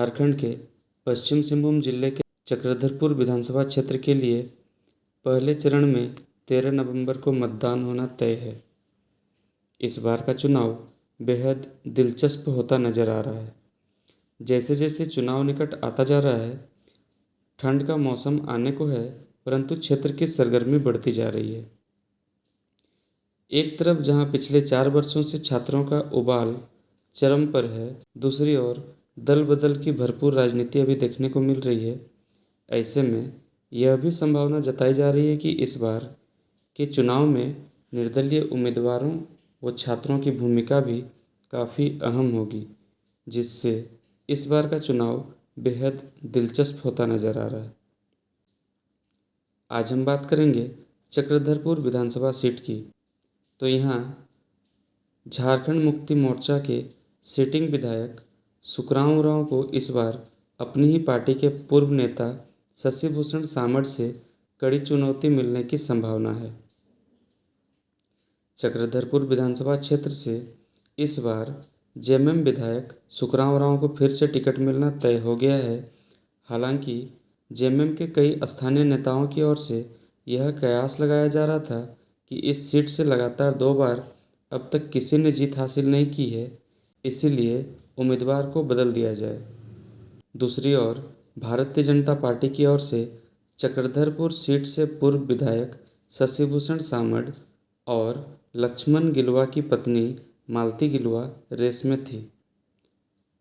झारखंड के पश्चिम सिंहभूम जिले के चक्रधरपुर विधानसभा क्षेत्र के लिए पहले चरण में 13 नवंबर को मतदान होना तय है। इस बार का चुनाव बेहद दिलचस्प होता नजर आ रहा है। जैसे जैसे चुनाव निकट आता जा रहा है, ठंड का मौसम आने को है, परंतु क्षेत्र की सरगर्मी बढ़ती जा रही है। एक तरफ जहां पिछले 4 वर्षों से छात्रों का उबाल चरम पर है, दूसरी ओर दल बदल की भरपूर राजनीति अभी देखने को मिल रही है। ऐसे में यह भी संभावना जताई जा रही है कि इस बार के चुनाव में निर्दलीय उम्मीदवारों व छात्रों की भूमिका भी काफ़ी अहम होगी, जिससे इस बार का चुनाव बेहद दिलचस्प होता नजर आ रहा है। आज हम बात करेंगे चक्रधरपुर विधानसभा सीट की। तो यहाँ झारखंड मुक्ति मोर्चा के सिटिंग विधायक सुखराम उरांव को इस बार अपनी ही पार्टी के पूर्व नेता शशि भूषण सामड़ से कड़ी चुनौती मिलने की संभावना है। चक्रधरपुर विधानसभा क्षेत्र से इस बार जेएमएम विधायक सुखराम उरांव को फिर से टिकट मिलना तय हो गया है। हालांकि जेएमएम के कई स्थानीय नेताओं की ओर से यह कयास लगाया जा रहा था कि इस सीट से लगातार 2 बार अब तक किसी ने जीत हासिल नहीं की है, इसीलिए उम्मीदवार को बदल दिया जाए। दूसरी ओर भारतीय जनता पार्टी की ओर से चक्रधरपुर सीट से पूर्व विधायक शशि भूषण सामड़ और लक्ष्मण गिलुआ की पत्नी मालती गिलुआ रेस में थी।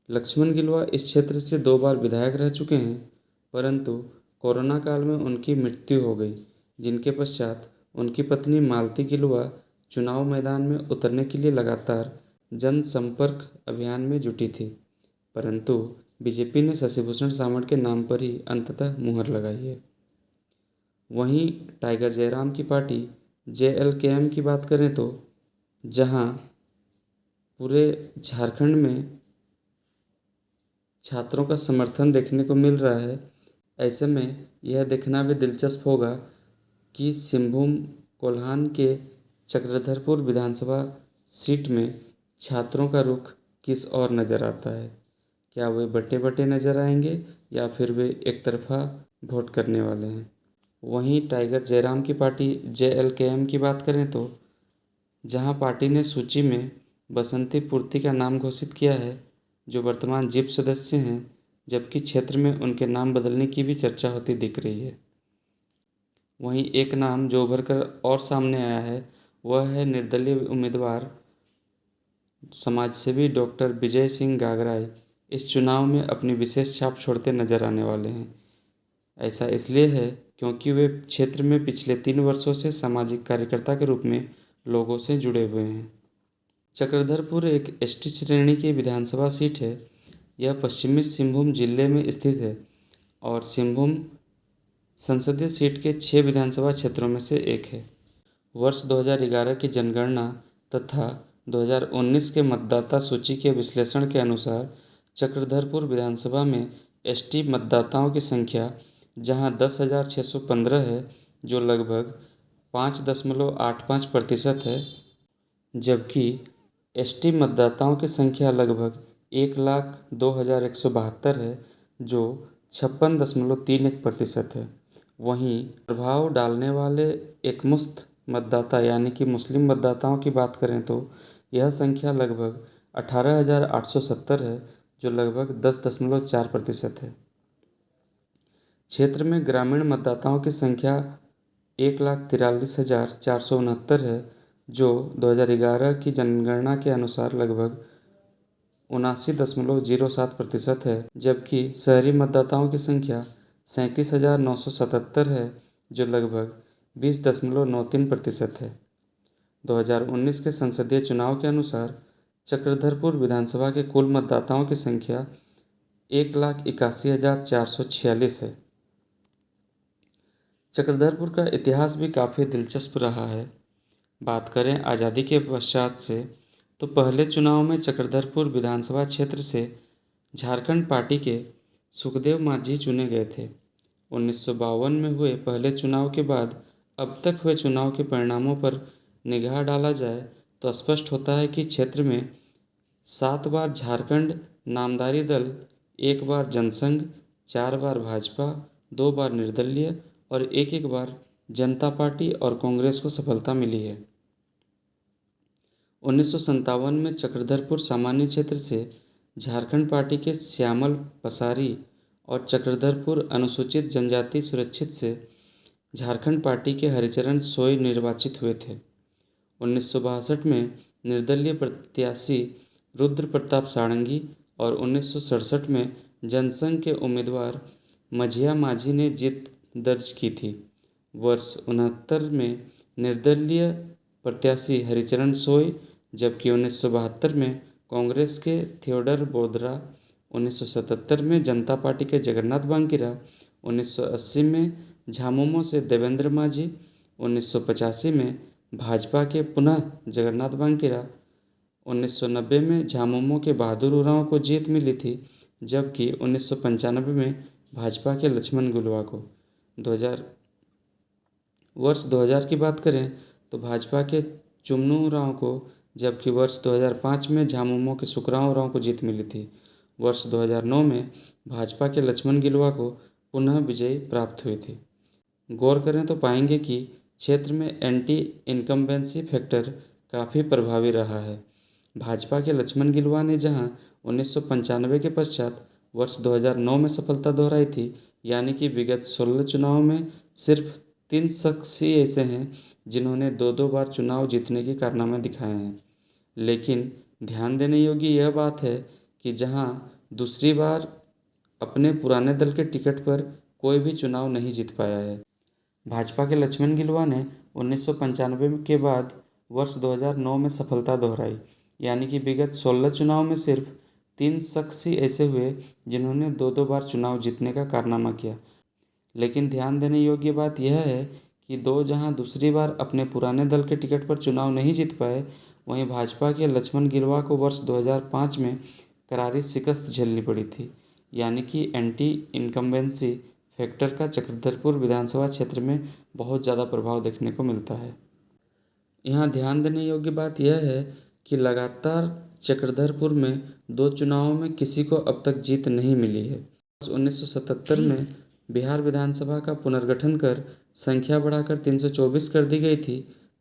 लक्ष्मण गिलुआ इस क्षेत्र से 2 बार विधायक रह चुके हैं, परंतु कोरोना काल में उनकी मृत्यु हो गई, जिनके पश्चात उनकी पत्नी मालती गिलुआ चुनाव मैदान में उतरने के लिए लगातार जनसंपर्क अभियान में जुटी थी, परंतु बीजेपी ने शशि भूषण सामड़ के नाम पर ही अंततः मुहर लगाई है। वहीं टाइगर जयराम की पार्टी जेएलकेएम की बात करें तो जहां पूरे झारखंड में छात्रों का समर्थन देखने को मिल रहा है, ऐसे में यह देखना भी दिलचस्प होगा कि सिंहभूम कोल्हान के चक्रधरपुर विधानसभा सीट में छात्रों का रुख किस ओर नज़र आता है। क्या वे बटे बटे नज़र आएंगे या फिर वे एक तरफा वोट करने वाले हैं। वहीं टाइगर जयराम की पार्टी जेएलकेएम की बात करें तो जहां पार्टी ने सूची में बसंती पूर्ति का नाम घोषित किया है, जो वर्तमान जिप सदस्य हैं, जबकि क्षेत्र में उनके नाम बदलने की भी चर्चा होती दिख रही है। वहीं एक नाम जो उभर कर और सामने आया है, वह है निर्दलीय उम्मीदवार समाजसेवी डॉक्टर विजय सिंह गागराई इस चुनाव में अपनी विशेष छाप छोड़ते नजर आने वाले हैं। ऐसा इसलिए है क्योंकि वे क्षेत्र में पिछले 3 वर्षों से सामाजिक कार्यकर्ता के रूप में लोगों से जुड़े हुए हैं। चक्रधरपुर एक एसटी श्रेणी की विधानसभा सीट है। यह पश्चिमी सिंहभूम जिले में स्थित है और सिंहभूम संसदीय सीट के 6 विधानसभा क्षेत्रों में से एक है। वर्ष 2011 की जनगणना तथा 2019 के मतदाता सूची के विश्लेषण के अनुसार चक्रधरपुर विधानसभा में एसटी मतदाताओं की संख्या जहां 10,615 है, जो लगभग 5.85% है, जबकि एसटी मतदाताओं की संख्या लगभग 1,02,172 है, जो 56.31% है। वहीं प्रभाव डालने वाले एकमुश्त मतदाता यानी कि मुस्लिम मतदाताओं की बात करें तो यह संख्या लगभग 18,870 है, जो लगभग 10.4% है। क्षेत्र में ग्रामीण मतदाताओं की संख्या 1,43,469 है, जो 2011 की जनगणना के अनुसार लगभग 79.07% है, जबकि शहरी मतदाताओं की संख्या 37,977 है, जो लगभग 20.93% है। 2019 के संसदीय चुनाव के अनुसार चक्रधरपुर विधानसभा के कुल मतदाताओं की संख्या 1,81,446 है। चक्रधरपुर का इतिहास भी काफ़ी दिलचस्प रहा है। बात करें आज़ादी के पश्चात से तो पहले चुनाव में चक्रधरपुर विधानसभा क्षेत्र से झारखंड पार्टी के सुखदेव माझी चुने गए थे। 1952 में हुए पहले चुनाव के बाद अब तक हुए चुनाव के परिणामों पर निगाह डाला जाए तो स्पष्ट होता है कि क्षेत्र में 7 बार झारखंड नामधारी दल 1 बार जनसंघ, 4 बार भाजपा, 2 बार निर्दलीय और एक बार जनता पार्टी और कांग्रेस को सफलता मिली है। 1957 में चक्रधरपुर सामान्य क्षेत्र से झारखंड पार्टी के श्यामल पसारी और चक्रधरपुर अनुसूचित जनजाति सुरक्षित से झारखंड पार्टी के हरिचरण सोई निर्वाचित हुए थे। 1962 में निर्दलीय प्रत्याशी रुद्र प्रताप सारंगी और 1967 में जनसंघ के उम्मीदवार मझिया माझी ने जीत दर्ज की थी। वर्ष 69 में निर्दलीय प्रत्याशी हरिचरण सोई, जबकि 1972 में कांग्रेस के थियोडर बोदरा, 1977 में जनता पार्टी के जगन्नाथ बांकीरा, 1980 में झामुमो से देवेंद्र माझी, 1985 में भाजपा के पुनः जगन्नाथ बांकीरा, 1990 में झामुमो के बहादुर उरांव को जीत मिली थी, जबकि 1995 में भाजपा के लक्ष्मण गिलुआ को। वर्ष 2000 की बात करें तो भाजपा के चुमनू उरांव को, जबकि वर्ष 2005 में झामुमो के सुखराम उरांव को जीत मिली थी। वर्ष 2009 में भाजपा के लक्ष्मण गिलुआ को पुनः विजय प्राप्त हुई थी। गौर करें तो पाएंगे कि क्षेत्र में एंटी इनकम्बेंसी फैक्टर काफ़ी प्रभावी रहा है। भाजपा के लक्ष्मण गिलुआ ने जहां 1995 के पश्चात वर्ष 2009 में सफलता दोहराई थी, यानी कि विगत 16 चुनावों में सिर्फ 3 शख्स ही ऐसे हैं जिन्होंने 2-2 बार चुनाव जीतने के कारनामे दिखाए हैं। लेकिन ध्यान देने योग्य यह बात है कि जहां दूसरी बार अपने पुराने दल के टिकट पर कोई भी चुनाव नहीं जीत पाया है। भाजपा के लक्ष्मण गिलुआ ने 1995 के बाद वर्ष 2009 में सफलता दोहराई, यानी कि विगत 16 चुनाव में सिर्फ 3 शख्स ही ऐसे हुए जिन्होंने 2-2 बार चुनाव जीतने का कारनामा किया। लेकिन ध्यान देने योग्य बात यह है कि जहां दूसरी बार अपने पुराने दल के टिकट पर चुनाव नहीं जीत पाए, वहीं भाजपा के लक्ष्मण गिलुआ को वर्ष 2005 में करारी शिकस्त झेलनी पड़ी थी, यानी कि एंटी इनकम्बेंसी फैक्टर का चक्रधरपुर विधानसभा क्षेत्र में बहुत ज़्यादा प्रभाव देखने को मिलता है। यहाँ ध्यान देने योग्य बात यह है कि लगातार चक्रधरपुर में 2 चुनावों में किसी को अब तक जीत नहीं मिली है। 1977 में बिहार विधानसभा का पुनर्गठन कर संख्या बढ़ाकर 324 कर दी गई थी,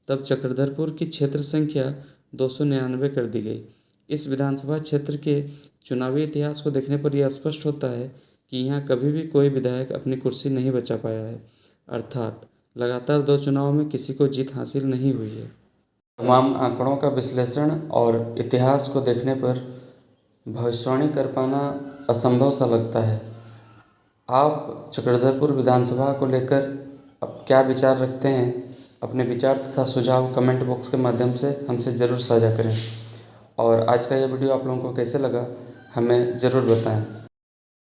तब चक्रधरपुर की क्षेत्र संख्या 299 कर दी गई। इस विधानसभा क्षेत्र के चुनावी इतिहास को देखने पर यह स्पष्ट होता है कि यहाँ कभी भी कोई विधायक अपनी कुर्सी नहीं बचा पाया है, अर्थात लगातार 2 चुनावों में किसी को जीत हासिल नहीं हुई है। तमाम आंकड़ों का विश्लेषण और इतिहास को देखने पर भविष्यवाणी कर पाना असंभव सा लगता है। आप चक्रधरपुर विधानसभा को लेकर अब क्या विचार रखते हैं? अपने विचार तथा सुझाव कमेंट बॉक्स के माध्यम से हमसे ज़रूर साझा करें। और आज का यह वीडियो आप लोगों को कैसे लगा हमें ज़रूर बताएं।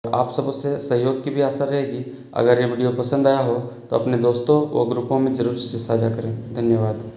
आप सबों से सहयोग की भी आशा रहेगी। अगर ये वीडियो पसंद आया हो तो अपने दोस्तों व ग्रुपों में ज़रूर इसे साझा करें। धन्यवाद।